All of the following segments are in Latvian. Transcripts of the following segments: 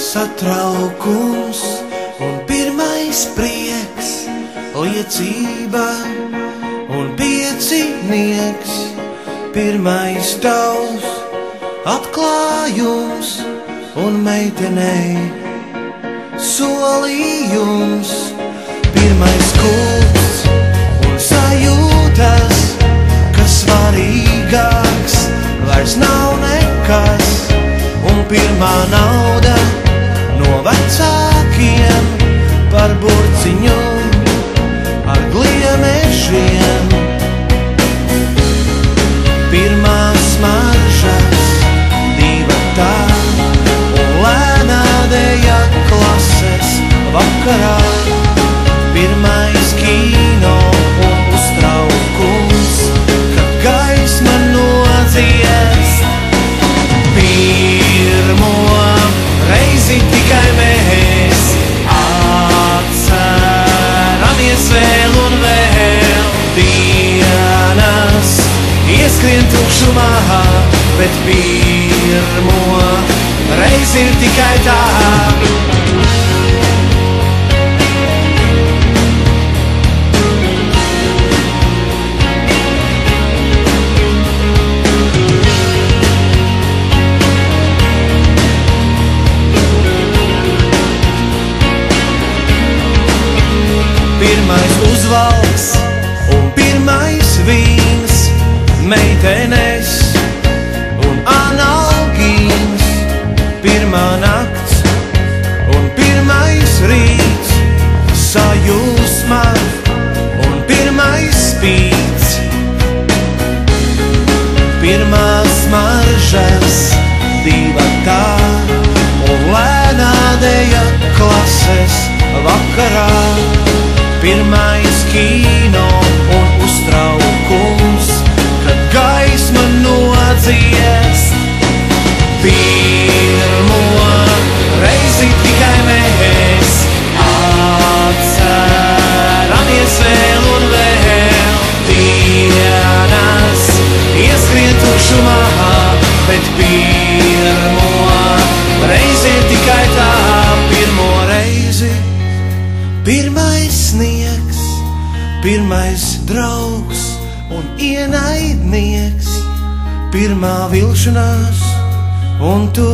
satraukums un pirmais prieks, liecība un piecinieks, pirmais tavs atklājums un meitenei solījums, pirmais kults un sajūtas, kas svarīgāks vairs nav nekas, un pirmā nauda no vecākiem par burciņu ar gliemešiem. Pirmās smaržas divatā un lēnā dēja klases vakarā, pirmais kino un uztraukums, kad gaisma nodzies. Pirmo reizi tikai mēs atceramies vēl un vēl dienas, ieskrien tukšumā, bet pirmo reizi ir tikai tā. Pirmais uzvalks un pirmais vīns, meitenes un analgīns, pirmā nakts un pirmais rīts, sajūsma un pirmais spīts, pirmās smaržas divatā un lēnā dēja klases vakarā, pirmais kino un uztraukums, kad gaisma nodzies. Pirmo reizi tikai mēs atceramies vēl un vēl dienas, ieskrien tukšumā, bet pirmo reizi tikai tā. Pirmo reizi pirmais sniegs, pirmais draugs un ienaidnieks, pirmā vilšanās, un tu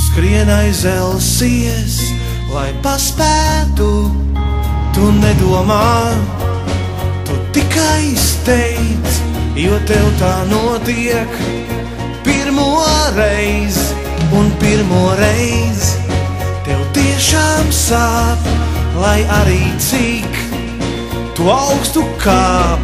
skrien aiz elsies, lai paspētu. Tu nedomā, tu tikai steidz, jo tev tā notiek pirmo reizi, un pirmo reizi tev tiešām sāp, lai arī cik tu augstu kāp.